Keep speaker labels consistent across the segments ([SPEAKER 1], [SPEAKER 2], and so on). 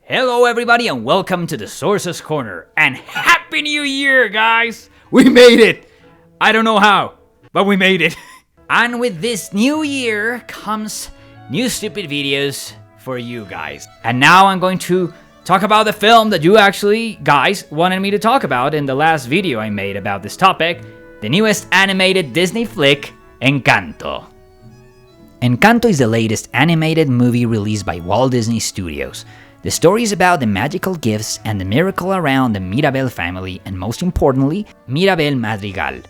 [SPEAKER 1] Hello everybody and welcome to the Sorzis Corner, and Happy New Year, guys! We made it! I don't know how, but we made it. And with this new year comes new stupid videos for you guys. And now I'm going to talk about the film that you actually, guys, wanted me to talk about in the last video I made about this topic, the newest animated Disney flick, Encanto. Encanto is the latest animated movie released by Walt Disney Studios. The story is about the magical gifts and the miracle around the Mirabel family, and most importantly, Mirabel Madrigal.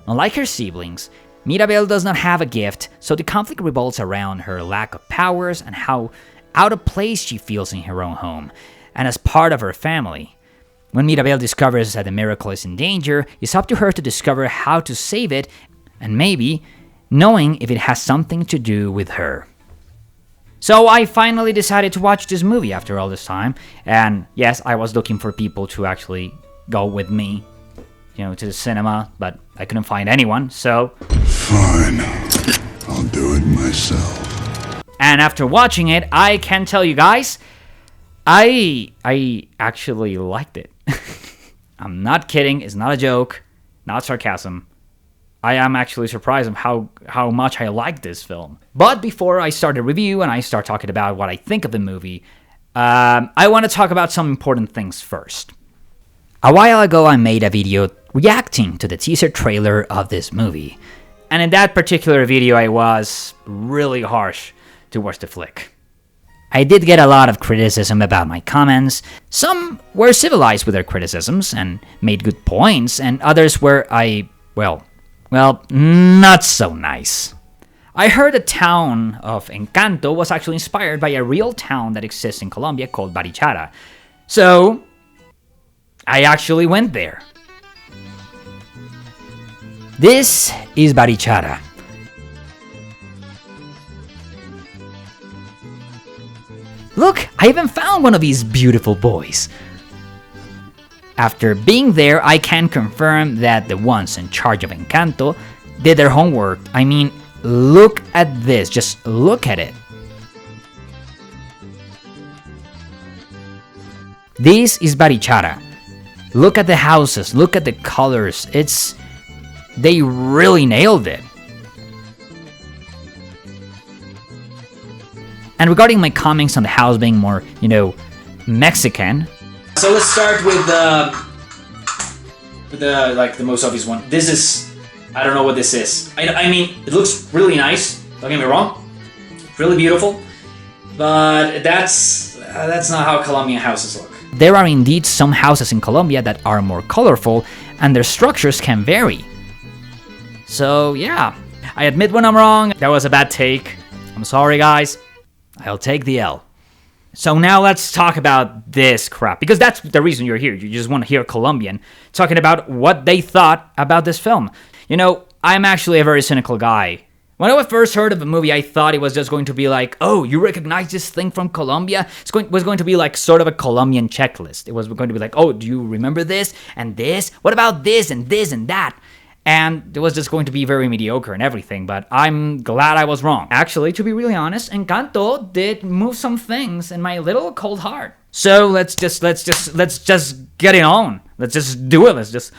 [SPEAKER 1] Unlike her siblings, Mirabel does not have a gift, so the conflict revolves around her lack of powers and how out of place she feels in her own home, and as part of her family. When Mirabel discovers that the miracle is in danger, it's up to her to discover how to save it, and maybe knowing if it has something to do with her. So I finally decided to watch this movie after all this time, and yes, I was looking for people to actually go with me, to the cinema, but I couldn't find anyone, so
[SPEAKER 2] fine, I'll do it myself.
[SPEAKER 1] And after watching it, I can tell you guys, I actually liked it. I'm not kidding, it's not a joke, not sarcasm. I am actually surprised of how much I like this film. But before I start the review and I start talking about what I think of the movie, I want to talk about some important things first. A while ago I made a video reacting to the teaser trailer of this movie. And in that particular video I was really harsh towards the flick. I did get a lot of criticism about my comments. Some were civilized with their criticisms and made good points, and others were well, not so nice. I heard the town of Encanto was actually inspired by a real town that exists in Colombia called Barichara. So, I actually went there. This is Barichara. Look, I even found one of these beautiful boys. After being there, I can confirm that the ones in charge of Encanto did their homework. I mean, look at this, just look at it. This is Barichara. Look at the houses, look at the colors, they really nailed it. And regarding my comments on the house being more, Mexican. So let's start with the most obvious one. This is, I don't know what this is. I mean, it looks really nice. Don't get me wrong. It's really beautiful, but that's not how Colombian houses look. There are indeed some houses in Colombia that are more colorful, and their structures can vary. So yeah, I admit when I'm wrong. That was a bad take. I'm sorry, guys. I'll take the L. So now let's talk about this crap, because that's the reason you're here. You just want to hear Colombian talking about what they thought about this film. I'm actually a very cynical guy. When I first heard of the movie, I thought it was just going to be like, oh, you recognize this thing from Colombia? It was going to be like sort of a Colombian checklist. It was going to be like, oh, do you remember this and this? What about this and this and that? And it was just going to be very mediocre and everything, but I'm glad I was wrong. Actually, to be really honest, Encanto did move some things in my little cold heart. So let's just get it on. Let's just do it.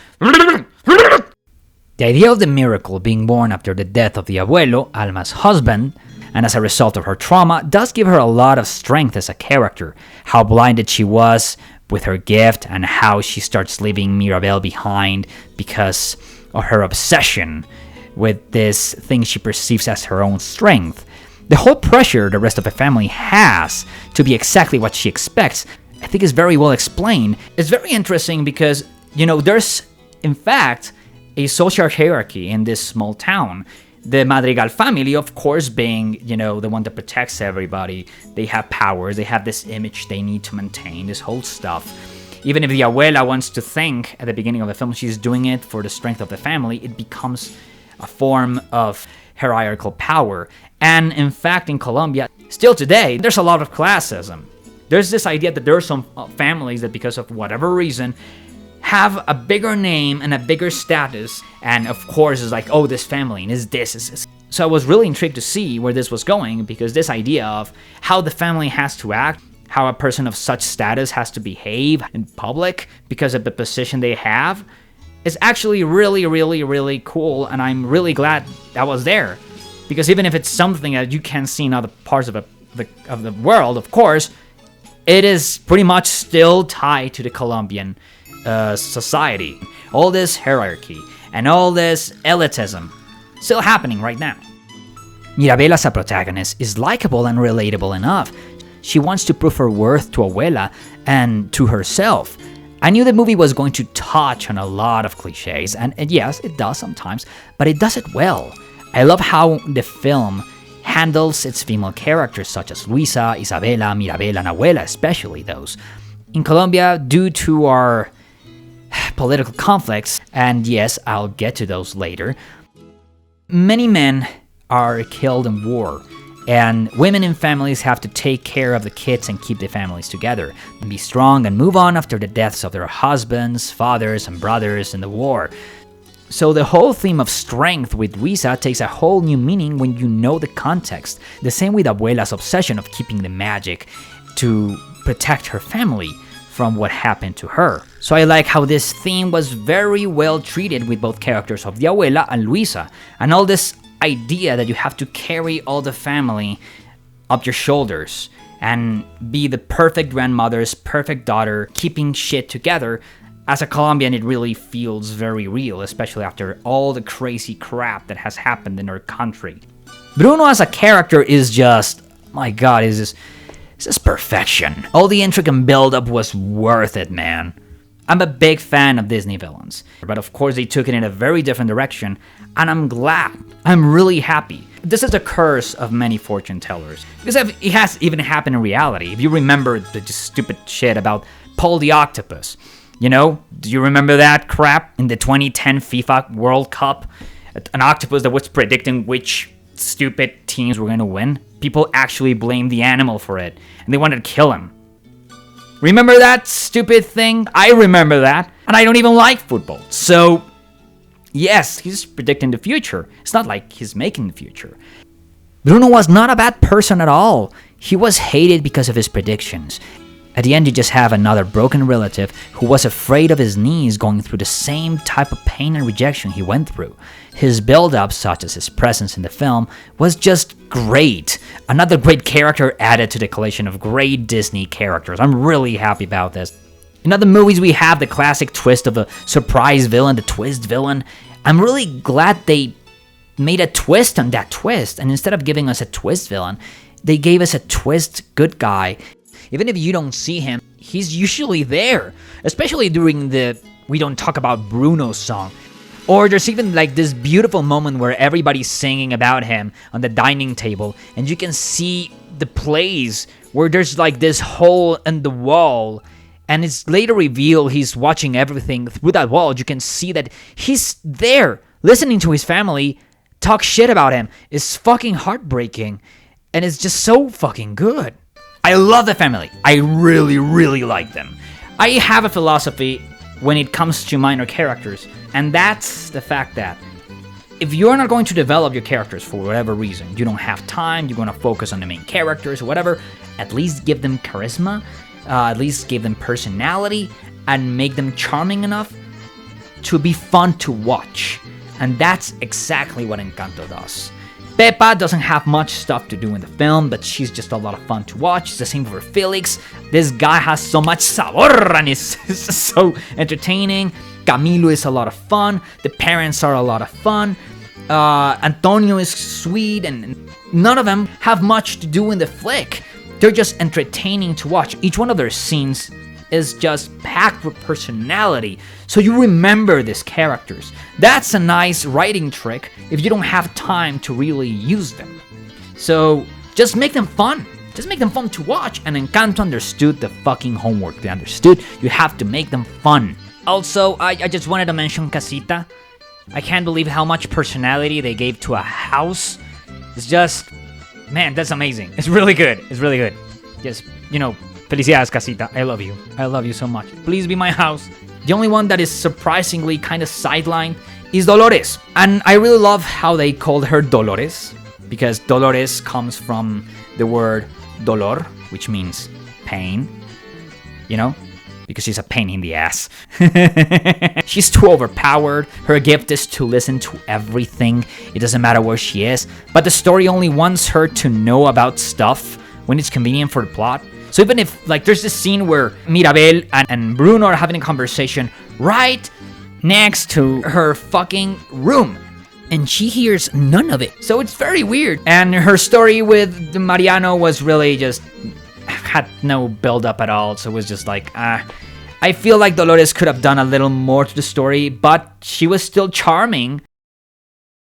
[SPEAKER 1] The idea of the miracle being born after the death of the abuelo, Alma's husband, and as a result of her trauma, does give her a lot of strength as a character. How blinded she was with her gift and how she starts leaving Mirabel behind because of her obsession with this thing she perceives as her own strength. The whole pressure the rest of the family has to be exactly what she expects, I think is very well explained. It's very interesting because, there's, in fact, a social hierarchy in this small town. The Madrigal family, of course, being, the one that protects everybody. They have powers, they have this image they need to maintain, this whole stuff. Even if the abuela wants to think at the beginning of the film she's doing it for the strength of the family, it becomes a form of hierarchical power. And in fact, in Colombia, still today, there's a lot of classism. There's this idea that there are some families that, because of whatever reason, have a bigger name and a bigger status. And of course, it's like, oh, this family and is this. So I was really intrigued to see where this was going, because this idea of how the family has to act, how a person of such status has to behave in public because of the position they have, is actually really, really, really cool, and I'm really glad that was there. Because even if it's something that you can see in other parts of the world, of course, it is pretty much still tied to the Colombian society. All this hierarchy and all this elitism still happening right now. Mirabel as a protagonist is likable and relatable enough. She wants to prove her worth to Abuela and to herself. I knew the movie was going to touch on a lot of cliches, and yes, it does sometimes, but it does it well. I love how the film handles its female characters such as Luisa, Isabela, Mirabel, and Abuela, especially those. In Colombia, due to our political conflicts, and yes, I'll get to those later, many men are killed in war, and women in families have to take care of the kids and keep the families together, and be strong and move on after the deaths of their husbands, fathers, and brothers in the war. So the whole theme of strength with Luisa takes a whole new meaning when you know the context. The same with Abuela's obsession of keeping the magic to protect her family from what happened to her. So I like how this theme was very well treated with both characters of the Abuela and Luisa, and all this idea that you have to carry all the family up your shoulders and be the perfect grandmother's perfect daughter, keeping shit together. As a Colombian, it really feels very real, especially after all the crazy crap that has happened in our country. Bruno as a character is just, my god, is this perfection. All the intrigue and build-up was worth it, man. I'm a big fan of Disney villains, but of course they took it in a very different direction, and I'm glad. I'm really happy. This is a curse of many fortune tellers, because it has even happened in reality. If you remember the just stupid shit about Paul the Octopus, you know, do you remember that crap in the 2010 FIFA World Cup? An octopus that was predicting which stupid teams were going to win. People actually blamed the animal for it, and they wanted to kill him. Remember that stupid thing? I remember that, and I don't even like football. So, yes, he's predicting the future. It's not like he's making the future. Bruno was not a bad person at all. He was hated because of his predictions. At the end, you just have another broken relative who was afraid of his niece going through the same type of pain and rejection he went through. His build-up, such as his presence in the film, was just great. Another great character added to the collection of great Disney characters. I'm really happy about this. In other movies, we have the classic twist of a surprise villain, the twist villain. I'm really glad they made a twist on that twist, and instead of giving us a twist villain, they gave us a twist good guy. Even if you don't see him, he's usually there, especially during the We Don't Talk About Bruno song. Or there's even like this beautiful moment where everybody's singing about him on the dining table, and you can see the place where there's like this hole in the wall, and it's later revealed he's watching everything through that wall. You can see that he's there, listening to his family talk shit about him. It's fucking heartbreaking, and it's just so fucking good. I love the family. I really, really like them. I have a philosophy when it comes to minor characters, and that's the fact that if you're not going to develop your characters for whatever reason, you don't have time, you're going to focus on the main characters or whatever, at least give them charisma, at least give them personality, and make them charming enough to be fun to watch. And that's exactly what Encanto does. Pepa doesn't have much stuff to do in the film, but she's just a lot of fun to watch. It's the same for Felix. This guy has so much sabor and it's so entertaining. Camilo is a lot of fun. The parents are a lot of fun. Antonio is sweet, and none of them have much to do in the flick. They're just entertaining to watch. Each one of their scenes is just packed with personality, so you remember these characters. That's a nice writing trick if you don't have time to really use them. So just make them fun. Just make them fun to watch, and Encanto understood the fucking homework. They understood you have to make them fun. Also, I just wanted to mention Casita. I can't believe how much personality they gave to a house. It's just, man, that's amazing. It's really good. It's really good. Just, felicidades, Casita. I love you. I love you so much. Please be my house. The only one that is surprisingly kind of sidelined is Dolores. And I really love how they called her Dolores, because Dolores comes from the word dolor, which means pain, you know? Because she's a pain in the ass. She's too overpowered. Her gift is to listen to everything. It doesn't matter where she is. But the story only wants her to know about stuff when it's convenient for the plot. So even if, like, there's this scene where Mirabel and Bruno are having a conversation right next to her fucking room, and she hears none of it. So it's very weird. And her story with Mariano was really just had no build up at all. So it was just like, I feel like Dolores could have done a little more to the story, but she was still charming.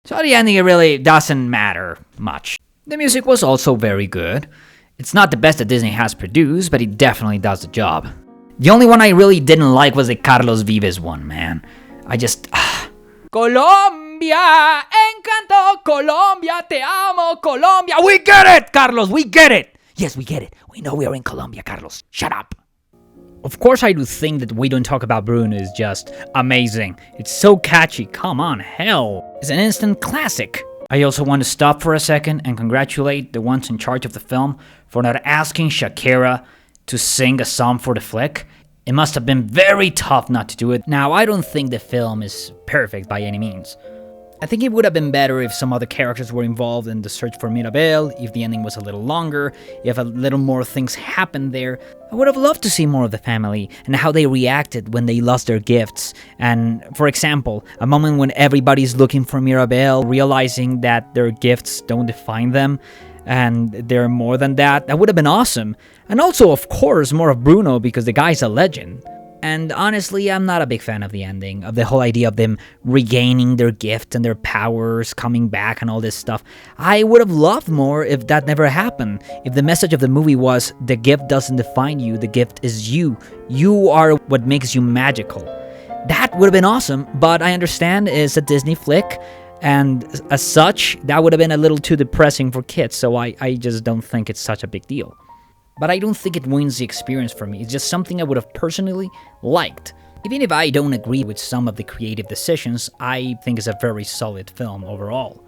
[SPEAKER 1] So at the ending, it really doesn't matter much. The music was also very good. It's not the best that Disney has produced, but it definitely does the job. The only one I really didn't like was the Carlos Vives one, man. I just... Colombia, Encanto, Colombia, te amo, Colombia. We get it, Carlos, we get it. Yes, we get it. We know we are in Colombia, Carlos. Shut up. Of course, I do think that We Don't Talk About Bruno is just amazing. It's so catchy. Come on, hell. It's an instant classic. I also want to stop for a second and congratulate the ones in charge of the film for not asking Shakira to sing a song for the flick. It must have been very tough not to do it. Now, I don't think the film is perfect by any means. I think it would have been better if some other characters were involved in the search for Mirabel, if the ending was a little longer, if a little more things happened there. I would have loved to see more of the family and how they reacted when they lost their gifts. And, for example, a moment when everybody's looking for Mirabel, realizing that their gifts don't define them, and they're more than that. That would have been awesome. And also, of course, more of Bruno, because the guy's a legend. And honestly, I'm not a big fan of the ending, of the whole idea of them regaining their gift and their powers, coming back and all this stuff. I would have loved more if that never happened. If the message of the movie was, the gift doesn't define you, the gift is you. You are what makes you magical. That would have been awesome, but I understand it's a Disney flick, and as such, that would have been a little too depressing for kids, so I just don't think it's such a big deal. But I don't think it wins the experience for me. It's just something I would have personally liked. Even if I don't agree with some of the creative decisions, I think it's a very solid film overall.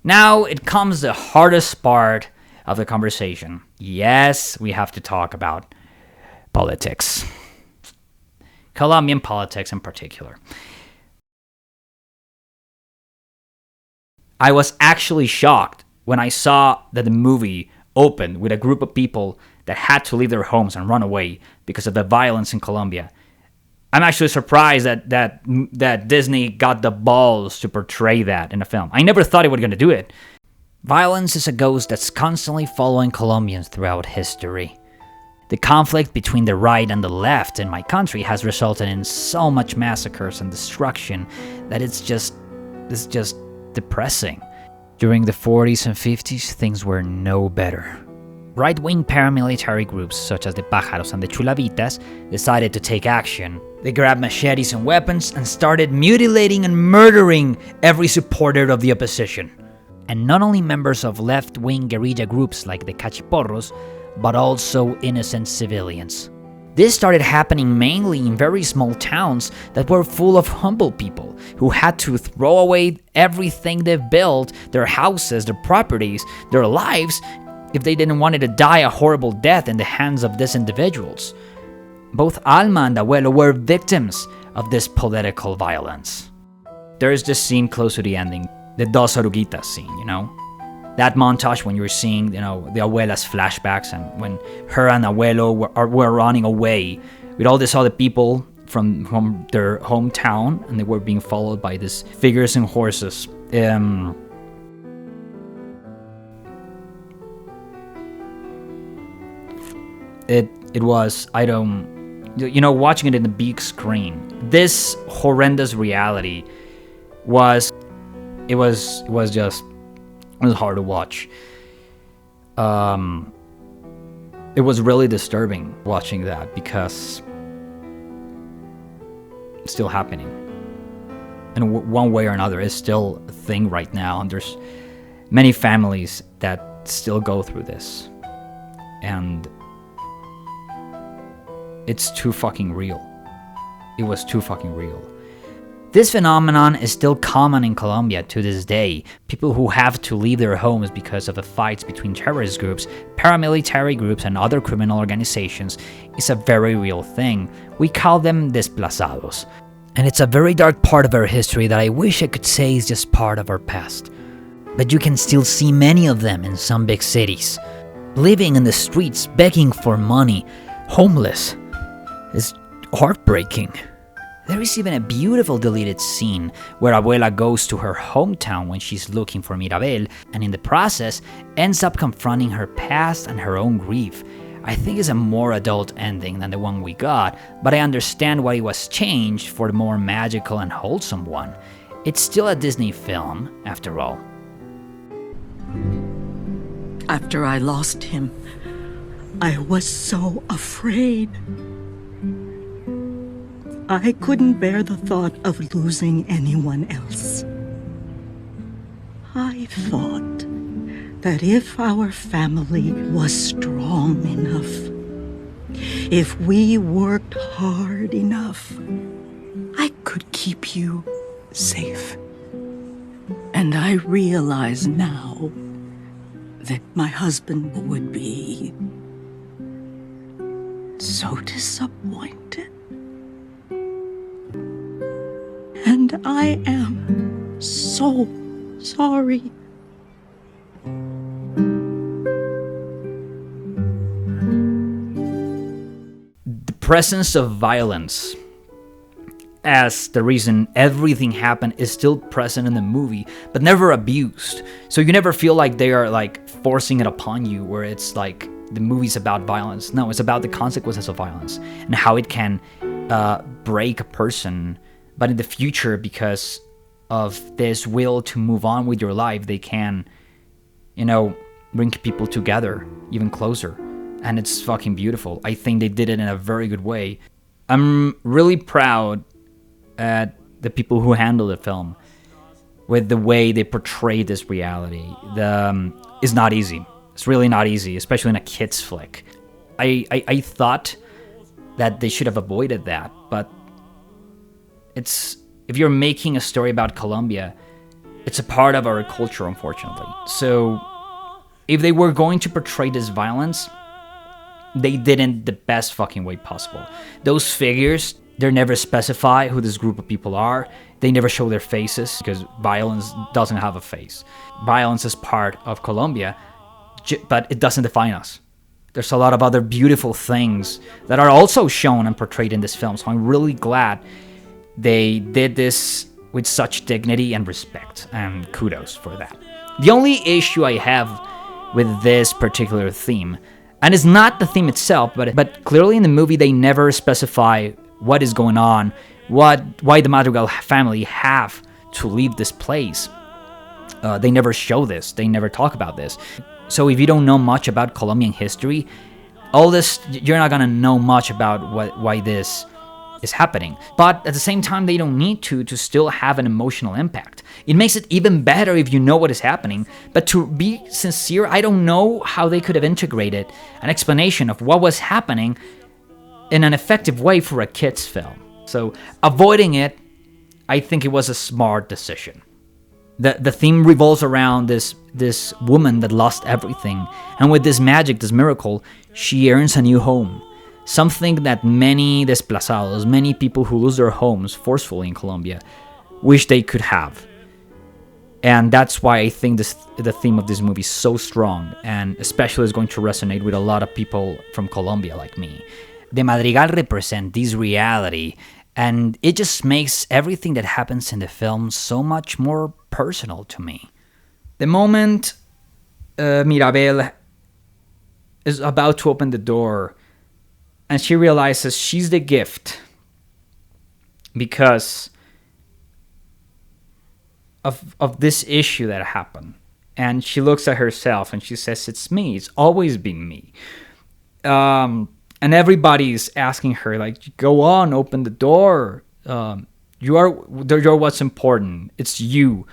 [SPEAKER 1] Now it comes the hardest part of the conversation. Yes, we have to talk about politics. Colombian politics in particular. I was actually shocked when I saw that the movie opened with a group of people that had to leave their homes and run away because of the violence in Colombia. I'm actually surprised that Disney got the balls to portray that in a film. I never thought it was going to do it. Violence is a ghost that's constantly following Colombians throughout history. The conflict between the right and the left in my country has resulted in so much massacres and destruction that it's just depressing. During the 40s and 50s, things were no better. Right-wing paramilitary groups such as the Pájaros and the Chulavitas decided to take action. They grabbed machetes and weapons and started mutilating and murdering every supporter of the opposition. And not only members of left-wing guerrilla groups like the Cachiporros, but also innocent civilians. This started happening mainly in very small towns that were full of humble people who had to throw away everything they've built, their houses, their properties, their lives, if they didn't want to die a horrible death in the hands of these individuals. Both Alma and Abuelo were victims of this political violence. There's this scene close to the ending, the Dos Oruguitas scene, you know? That montage when you're seeing, the Abuela's flashbacks and when her and Abuelo were running away with all these other people from their hometown, and they were being followed by these figures and horses. It was, watching it in the big screen, this horrendous reality was hard to watch. It was really disturbing watching that because it's still happening. And one way or another, it's still a thing right now. And there's many families that still go through this. And it's too fucking real. It was too fucking real. This phenomenon is still common in Colombia to this day. People who have to leave their homes because of the fights between terrorist groups, paramilitary groups, and other criminal organizations is a very real thing. We call them desplazados. And it's a very dark part of our history that I wish I could say is just part of our past. But you can still see many of them in some big cities. Living in the streets, begging for money, homeless, is heartbreaking. There is even a beautiful deleted scene where Abuela goes to her hometown when she's looking for Mirabel, and in the process ends up confronting her past and her own grief. I think it's a more adult ending than the one we got, but I understand why it was changed for the more magical and wholesome one. It's still a Disney film, after all.
[SPEAKER 3] After I lost him, I was so afraid. I couldn't bear the thought of losing anyone else. I thought that if our family was strong enough, if we worked hard enough, I could keep you safe. And I realize now that my husband would be so disappointed. And I am so sorry.
[SPEAKER 1] The presence of violence as the reason everything happened is still present in the movie, but never abused. So you never feel like they are like forcing it upon you, where it's like the movie's about violence. No, it's about the consequences of violence and how it can break a person. But in the future, because of this will to move on with your life, they can, bring people together even closer. And it's fucking beautiful. I think they did it in a very good way. I'm really proud at the people who handled the film with the way they portray this reality. It's not easy. It's really not easy, especially in a kid's flick. I thought that they should have avoided that, but if you're making a story about Colombia, it's a part of our culture, unfortunately. So if they were going to portray this violence, they did it the best fucking way possible. Those figures, they never specify who this group of people are. They never show their faces because violence doesn't have a face. Violence is part of Colombia, but it doesn't define us. There's a lot of other beautiful things that are also shown and portrayed in this film. So I'm really glad they did this with such dignity and respect, and kudos for that. The only issue I have with this particular theme, and it's not the theme itself, but clearly in the movie they never specify what is going on, why the Madrigal family have to leave this place. They never show this, they never talk about this. So if you don't know much about Colombian history, all this, you're not gonna know much about why this is happening. But at the same time, they don't need to still have an emotional impact. It makes it even better if you know what is happening. But to be sincere, I don't know how they could have integrated an explanation of what was happening in an effective way for a kid's film. So avoiding it, I think it was a smart decision. The theme revolves around this woman that lost everything, and with this magic, this miracle, she earns a new home. Something that many desplazados, many people who lose their homes forcefully in Colombia, wish they could have. And that's why I think the theme of this movie is so strong, and especially is going to resonate with a lot of people from Colombia like me. The Madrigal represent this reality, and it just makes everything that happens in the film so much more personal to me. The moment Mirabel is about to open the door, and she realizes she's the gift because of this issue that happened. And she looks at herself and she says, it's me. It's always been me. And everybody's asking her, like, go on, open the door. You're what's important. It's you.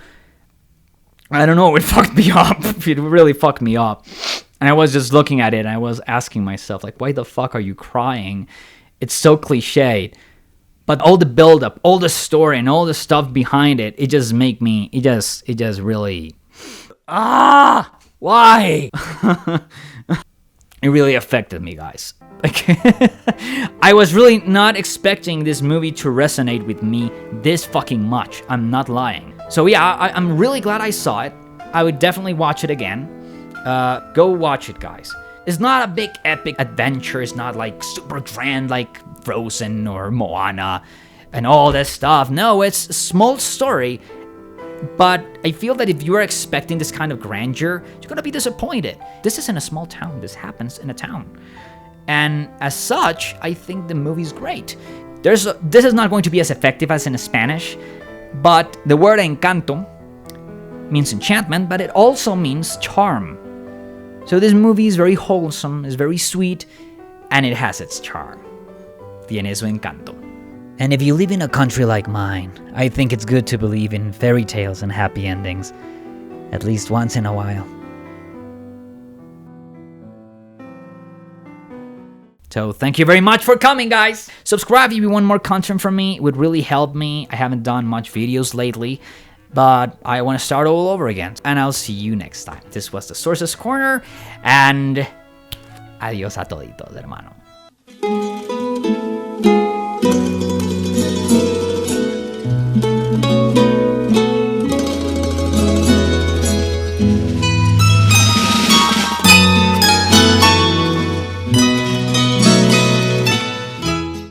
[SPEAKER 1] I don't know. It fucked me up. It really fucked me up. And I was just looking at it and I was asking myself, like, why the fuck are you crying? It's so cliched. But all the build-up, all the story, and all the stuff behind it, it just really... Why? It really affected me, guys. I was really not expecting this movie to resonate with me this fucking much. I'm not lying. So yeah, I'm really glad I saw it. I would definitely watch it again. Go watch it, guys. It's not a big epic adventure. It's not like super grand like Frozen or Moana and all that stuff. No, it's a small story. But I feel that if you're expecting this kind of grandeur, you're gonna be disappointed. This is in a small town. This happens in a town. And as such, I think the movie's great. This is not going to be as effective as in Spanish, but the word Encanto means enchantment, but it also means charm. So this movie is very wholesome, is very sweet, and it has its charm. Tiene su encanto. And if you live in a country like mine, I think it's good to believe in fairy tales and happy endings, at least once in a while. So thank you very much for coming, guys. Subscribe if you want more content from me. It would really help me. I haven't done much videos lately, but I want to start all over again. And I'll see you next time. This was the Sorzis Corner, and adios a toditos, hermano.